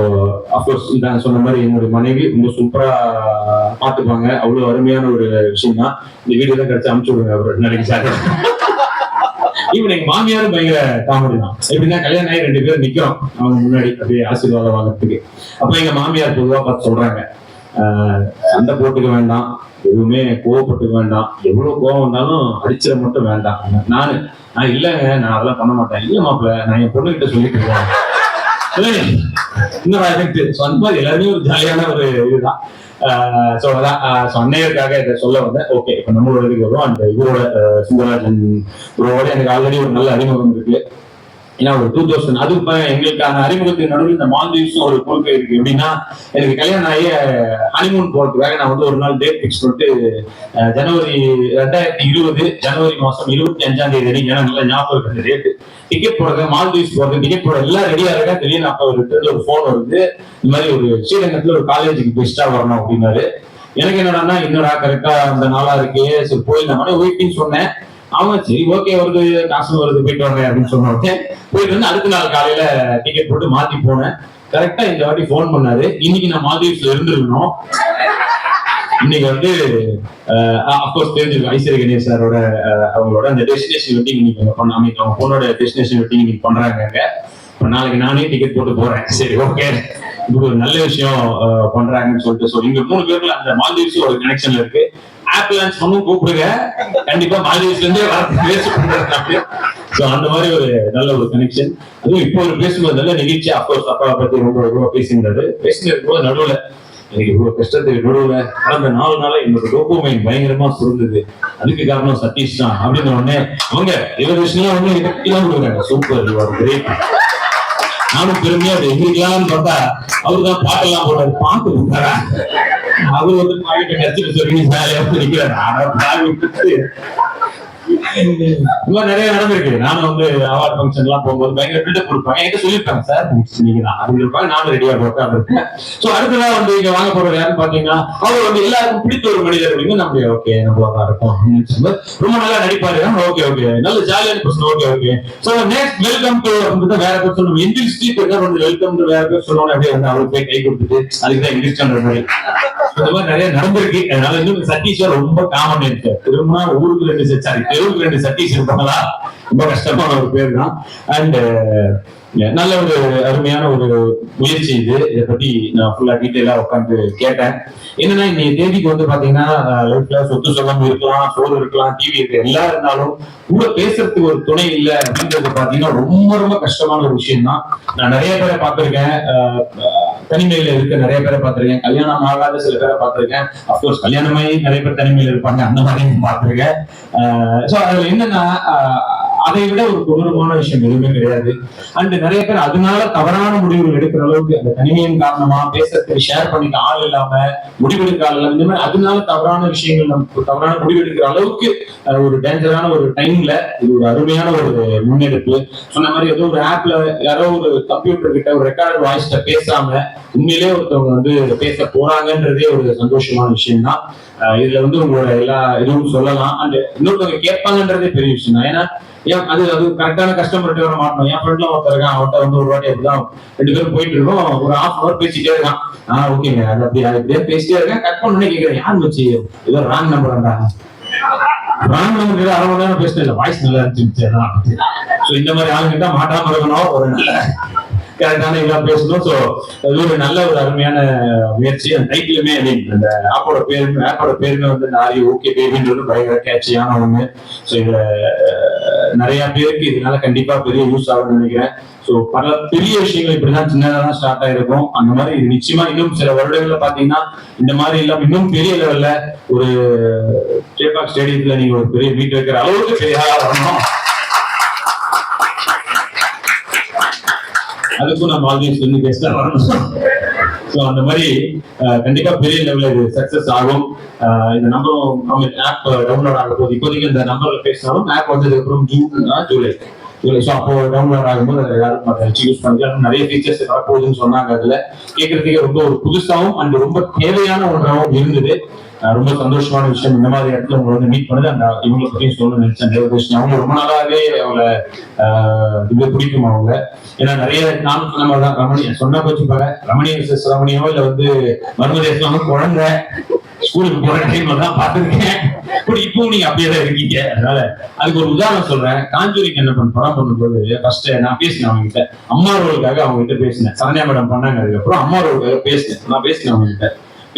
அப்கோர்ஸ் நான் சொன்ன மாதிரி என்னுடைய மனைவி ரொம்ப சூப்பரா பாத்துப்பாங்க. அவ்வளவு அருமையான ஒரு விஷயம் தான். இந்த வீடியோ தான் கிடைச்சு அனுப்பிச்சு விடுங்க அவர் நாளைக்கு சார். இப்ப எங்க மாமியாரும் பயங்கர காமெடி தான். எப்படின்னா கல்யாணம் ஆகி 2 பேரும் நிக்கிறோம் அவங்க முன்னாடி அப்படியே ஆசீர்வாதம் வாங்கறதுக்கு. அப்ப எங்க மாமியார் பொதுவா பார்த்து சொல்றாங்க, சண்டை போட்டுக்க வேண்டாம், எதுவுமே கோவப்பட்டுக்க வேண்டாம், எவ்வளவு கோவம் வந்தாலும் அடிச்சிட மட்டும் வேண்டாம். நான் இல்லைங்க நான் அதெல்லாம் பண்ண மாட்டேன். இல்ல மாப்பிள்ள நான் என் பொண்ணு கிட்ட சொல்லிட்டு இருக்கேன். இன்னொரு அந்த மாதிரி எல்லாருமே ஒரு ஜாலியான ஒரு இதுதான். அன்னையருக்காக இதை சொல்ல வந்தேன். ஓகே, இப்ப நம்மளோட இதுக்கு வரும். அந்த இவரோட சுந்தரராஜன் இவரோட எனக்கு ஆல்ரெடி ஒரு நல்ல அறிமுகம் இருக்கு. ஏன்னா ஒரு 2000 அது எங்களுக்கான அறிமுகத்துக்கு நடுவில் இந்த மால்தீவ்ஸும் ஒரு பொறுப்பு இருக்கு. எப்படின்னா எனக்கு கல்யாணம் ஆகி ஹனிமூன் போறதுக்காக நான் வந்து ஒரு நாள் டேட் பிக்ஸ் பண்ணிட்டு ஜனவரி 2020 ஜனவரி மாசம் 25ஆம் தேதி ஏன்னா நல்லா ஞாபகம் இருக்கு டேட்டு. டிக்கெட் போடுறது மால்தீவ்ஸ் போறது டிக்கெட் போட எல்லாம் ரெடியா இருக்கா. திடீர்னு அப்ப ஒரு போன் வருது, இந்த மாதிரி ஒரு ஸ்ரீரங்கத்துல ஒரு காலேஜுக்கு பெஸ்டா வரணும் அப்படின்னாரு. எனக்கு என்னடான்னா இன்னொரு கரெக்டா அந்த நாளா இருக்கே சரி போயிடலாம் ஒய்ஃபின்னு சொன்னேன். அவன் சரி ஓகே வருது காசு வருது போயிட்டு வாங்க அப்படின்னு சொன்னோடனே போயிட்டு வந்து அடுத்த நாள் காலையில டிக்கெட் போட்டு மாத்தி போனேன். கரெக்டா இந்த வாட்டி போன் பண்ணாரு, இன்னைக்கு நான் மால்தீவ்ஸ்ல இருந்திருக்கணும். இன்னைக்கு வந்து அப்கோர்ஸ் தெரிஞ்சிருக்கும் ஐஸ்வர்யா கணேஷ் சாரோட அவங்களோட அந்த டெஸ்டினேஷன் வெட்டிங் இன்னைக்கு அவங்க பொண்ணோட டெஸ்டினேஷன் வெட்டிங் இன்னைக்கு பண்றாங்க. இப்ப நாளைக்கு நானே டிக்கெட் போட்டு போறேன். சரி ஓகே, இது ஒரு நல்ல விஷயம் பண்றாங்கன்னு சொல்லிட்டு சொல்லி இங்க 3 பேருக்குள்ள அந்த மால்தீவ்ஸ் ஒரு கனெக்ஷன்ல இருக்கு. ஆப் லான்ச் பண்ணும் கூப்பிடுங்க, கண்டிப்பா மால்தீவ்ஸ்ல இருந்தே பேசி பண்றாங்க. அந்த மாதிரி ஒரு நல்ல ஒரு கனெக்ஷன். அதுவும் இப்போ ஒரு பேசும்போது நல்ல நிகழ்ச்சி. அப்கோர்ஸ் அப்பாவை பத்தி ரொம்ப பேசியிருந்தாரு. பேசினது இருக்கும்போது நடுவுல எனக்கு இவ்வளவு கஷ்டத்துக்கு நடுவுல கடந்த 4 நாளா என்னோட டோபமைன் பயங்கரமா சுருந்தது, அதுக்கு காரணம் சதீஷ் தான் அப்படின்னு உடனே அவங்க இவர் விஷயம் வந்து இதெல்லாம் கொடுக்குறாங்க. Super, you are great. நானும் பெருமையா எங்களுக்கெல்லாம் பார்த்தா அவரு தான் பாட்டெல்லாம் போடுறாரு. பாட்டு கொடுத்தாரா அவரு வந்து பாக்கெட்டை கச்சிட்டு சொல்லி நிக்கிறாரு. இந்த மாதிரி நிறைய நடந்திருக்கு. நானும் வந்து அவார்ட் ஃபங்க்ஷன் எல்லாம் போகும்போது பயங்கர பில்டப் கொடுப்பாங்க. என்கிட்ட சொல்லியிருப்பாங்க, சார் நீங்க தான் அப்படின்னு இருப்பாங்க. நானும் ரெடியா உட்காந்துருக்கேன். ஸோ அடுத்ததான் வந்து இங்க வாங்க போறது யாருன்னு பாத்தீங்கன்னா அவர் வந்து எல்லாருக்கும் பிடித்த ஒரு மனிதர் அப்படின்னு நம்ம ஓகே நம்மளா இருக்கும் அப்படின்னு சொல்லும்போது ரொம்ப நல்லா நடிப்பாரு. ஓகே ஓகே நல்ல ஜாலியான person. Okay okay. So next welcome to வந்து வேற பேர் சொல்லணும். இங்கிலீஷ் ஸ்ட்ரீட் வந்து வெல்கம் டு வேற பேர் சொல்லணும். அப்படியே வந்து அவருக்கு போய் கை கொடுத்துட்டு அதுக்கு தான் இங்கிலீஷ் பண்ற மாதிரி இந்த மாதிரி நிறைய நடந்திருக்கு. அதனால இன்னும் சதீஷ் ரொம்ப காமன் இருக்கு. திரும்ப ஊருக்கு 2 சாரி தெருவுக்கு 2 சதீஷ் இருப்பாங்களா, ரொம்ப கஷ்டமான ஒரு பேர் தான். அண்ட் நல்ல ஒரு அருமையான ஒரு முயற்சி இது. இதை பத்தி நான் ஃபுல்லா டீட்டெயிலா உட்காந்து கேட்டேன். என்னன்னா இன்னைக்கு தேதிக்கு வந்து பாத்தீங்கன்னா லைஃப்ல சொத்து சொல்லாம இருக்கலாம், சோறு இருக்கலாம், டிவி இருக்கு, எல்லாம் இருந்தாலும் கூட பேசுறதுக்கு ஒரு துணை இல்லை அப்படின்றது பாத்தீங்கன்னா ரொம்ப ரொம்ப கஷ்டமான ஒரு விஷயம் தான். நான் நிறைய பேரை பார்த்திருக்கேன், தனிமையில இருக்க நிறைய பேரை பார்த்திருக்கேன், கல்யாணம் ஆகாத சில பேரை பார்த்திருக்கேன், அப்கோர்ஸ் கல்யாணமாயி நிறைய பேர் தனிமையில இருப்பாங்க, அந்த மாதிரி பார்த்திருக்கேன். சோ அதுல என்னன்னா அதை விட ஒரு கொடூரமான விஷயம் எதுவுமே கிடையாது. அண்ட் நிறைய பேர் அதனால தவறான முடிவுகள் எடுக்கிற அளவுக்கு அந்த தனிமையின் காரணமா பேசுறதுக்கு ஷேர் பண்ணிக்க ஆள் இல்லாம முடிவெடுக்கிற ஆள் இல்லாம இந்த மாதிரி அதனால தவறான விஷயங்கள் நமக்கு தவறான முடிவெடுக்கிற அளவுக்கு ஒரு டேஞ்சரான ஒரு டைம்ல இது ஒரு அருமையான ஒரு முன்னெடுப்பு. சொன்ன மாதிரி ஏதோ ஒரு ஆப்ல யாரோ ஒரு கம்ப்யூட்டர் கிட்ட ஒரு ரெக்கார்டு வாய்ஸ்ல பேசாம உண்மையிலே ஒருத்தவங்க வந்து பேச போறாங்கன்றதே ஒரு சந்தோஷமான விஷயம் தான். இதுல வந்து உங்களோட எல்லா இதுவும் சொல்லலாம். அண்ட் இன்னொருத்தவங்க கேட்பாங்கன்றதே பெரிய விஷயம் தான். ஏன்னா அது கரெக்டான கஸ்டமர்கிட்ட வர மாட்டோம். என் ஃப்ரெண்ட்லாம் ஒருத்தர் இருக்கான், அவன்கிட்ட வந்து ஒரு வாட்டி அப்படிதான் 2 பேரும் போயிட்டு இருக்கோம். ஒரு 1/2 hour பேசிட்டே இருக்கான். ஓகேங்க அது அப்படியே பேசிட்டே இருக்கேன். கட் பண்ணே கேட்கிறேன், யார் வச்சு ஏதோ ராங் நம்பர்டா. ராங் நம்பர் 1/2 மணி நேரம் பேசிட்டு இல்லை, வாய்ஸ் நல்லா இருந்துச்சு. ஸோ இந்த மாதிரி ஆளுங்கிட்ட மாட்டாம இருக்கணும், ஒரு நல்ல கரெக்டான இதெல்லாம் பேசணும். ஸோ அது ஒரு நல்ல ஒரு அருமையான முயற்சி. அந்த டைட்டிலுமே அந்த ஆப்போட பேருமே வந்து ஆர்யூ ஓகே பேபின்றது பயங்கர கேட்சியான ஒண்ணு. ஸோ இதுல நிறைய பேருக்கு இதனால கண்டிப்பா பெரிய யூஸ் ஆகும்னு நினைக்கிறேன். ஸோ பல பெரிய விஷயங்கள் இப்படிதான் சின்னதான் ஸ்டார்ட் ஆயிருக்கும். அந்த மாதிரி இது நிச்சயமா இன்னும் சில வருடங்கள்ல பாத்தீங்கன்னா இந்த மாதிரி இல்லாம இன்னும் பெரிய லெவல்ல ஒரு சேப்பாக் ஸ்டேடியத்துல நீங்க ஒரு பெரிய மீட் வைக்கிற அளவுக்கு பெரிய வரணும். அதுக்கும் நம்ம ஆல்வேஸ் வந்து பெஸ்டா வரணும். ஸோ அந்த மாதிரி கண்டிப்பா பெரிய லெவலில் இது சக்சஸ் ஆகும். இந்த நம்பரும் ஆப் டவுன்லோட் ஆக போகுது. இப்போதைக்கு இந்த நம்பர்ல பேசினாலும் ஆப் வந்ததுக்கு அப்புறம் ஜூலை ஸோ அப்போ டவுன்லோட் ஆகும்போது அதை எல்லாரும் அதை வச்சு யூஸ் பண்ணிக்கலாம். நிறைய ஃபீச்சர்ஸ் வரப்போகுதுன்னு சொன்னாங்க. அதுல கேட்கறதுக்கே ரொம்ப ஒரு புதுசாகவும் அண்ட் ரொம்ப தேவையான ஒன்றாகவும் இருந்தது. ரொம்ப சந்தோஷமான விஷயம். இந்த மாதிரி இடத்துல உங்களை வந்து மீட் பண்ணது அந்த இவங்களை பற்றியும் சொல்லணும்னு நினைச்சேன். தேவதர்ஷினி அவங்க ரொம்ப நாளாவே அவங்கள இது பிடிக்கும் அவங்க. ஏன்னா நிறைய நானும் சொன்ன மாதிரி தான் ரமணி சொன்ன போச்சு பாரு, ரமணி மிஸ்ஸஸ் ரமணியோ இல்லை வந்து மர்மதேசம் குழந்தை ஸ்கூலுக்கு போற டைம்ல தான் பார்த்துருக்கேன். இப்போ நீங்க அப்படியே தான் இருக்கீங்க. அதனால அதுக்கு ஒரு உதாரணம் சொல்றேன். காஞ்சூரிக்கு என்ன படம் பண்ணும்போது ஃபர்ஸ்ட் நான் பேசினேன் அவங்க கிட்ட, அம்மா ரோலுக்காக அவங்க கிட்ட பேசினேன். சரண்யா மேடம் பண்ணாங்க. அதுக்கப்புறம் அம்மா ரோலுக்காக நான் பேசினேன் அவங்க கிட்ட.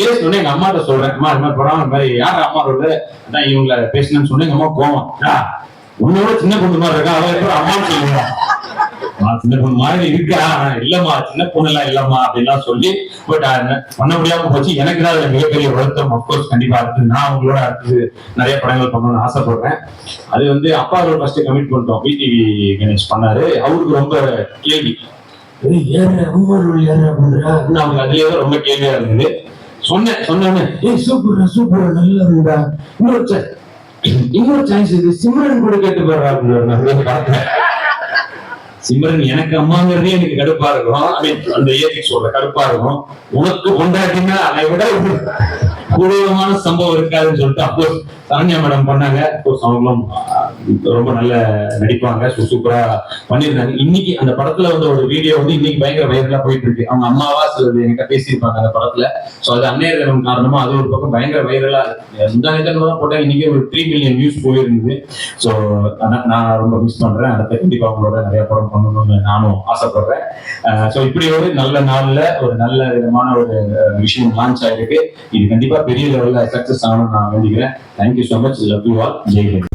பேசணுன்னே எங்க அம்மாட்ட சொல்றேன், அம்மா இந்த மாதிரி படம் இந்த மாதிரி யார் அம்மா ரோல் அதான் இவங்களை பேசினேன்னு சொன்னேன். எங்க அம்மா கோவம், உன்னோட சின்ன பொண்ணு மாதிரி இருக்கா, அவன் எப்ப அம்மான்னு சொல்லுவா, சின்ன பொண்ணு மாதிரி இருக்கா, இல்லம்மா சின்ன பொண்ணு எல்லாம் இல்லம்மா அப்படின்லாம் சொல்லி பட் பண்ண முடியாம போச்சு. எனக்கு தான் அதுல மிகப்பெரிய வருத்தம். அப்கோர்ஸ் கண்டிப்பா அடுத்து நான் அவங்களோட அடுத்து நிறைய படங்கள் பண்ணணும்னு ஆசைப்படுறேன். அது வந்து அப்பா ரோல் ஃபர்ஸ்ட் கமிட் பண்ணிட்டோம். விடிவி கணேஷ் பண்ணாரு. அவருக்கு ரொம்ப கேள்வி, அம்மா ரோல் ஏற பண்றா அப்படின்னு அவங்க அதுலயே ரொம்ப கேள்வியா இருந்தது. சொன்னேன்னு ஏய் சூப்பர் நல்லா இருந்தா இன்னொரு சாய்ஸ் இது சிம்ரன் கூட கேட்டு போறா அப்படின்னு பார்த்தேன். சிம்ரன் எனக்கு அம்மாங்கிறதே எனக்கு கடுப்பா இருக்கும். அந்த ஏஜுக்கு சொல்ற கடுப்பா இருக்கும். உனக்கு கொண்டாட்டினா அதை விட கொடூரமான சம்பவம் இருக்காதுன்னு சொல்லிட்டு அப்போ சரண்யா மேடம் பண்ணாங்க. அவங்களும் ரொம்ப நல்ல நடிப்பாங்க. சூப்பரா பண்ணிருந்தாங்க. இன்னைக்கு அந்த படத்துல வந்து ஒரு வீடியோ வந்து இன்னைக்கு பயங்கர வைரலா போயிட்டு இருக்கு. அவங்க அம்மாவா சிலது என்கிட்ட பேசியிருப்பாங்க அந்த படத்துல. சோ அது அன்னையர் தினம் காரணமா அது ஒரு பக்கம் பயங்கர வைரலா தான் போட்டா இன்னைக்கு ஒரு 3 மில்லியன் வியூஸ் போயிருந்தது. சோ நான் ரொம்ப மிஸ் பண்றேன். அடுத்த கண்டிப்பா அவங்களோட நிறைய படம் பண்ணணும்னு நானும் ஆசைப்படுறேன். சோ இப்படி ஒரு நல்ல நாள்ல ஒரு நல்ல விதமான ஒரு விஷயம் லான்ச் ஆயிருக்கு. இது கண்டிப்பா பெரிய லெவல்ல சக்சஸ் ஆகணும்னு நான் வேண்டிக்கிறேன். Thank you so much. Love you all. Jai Hind.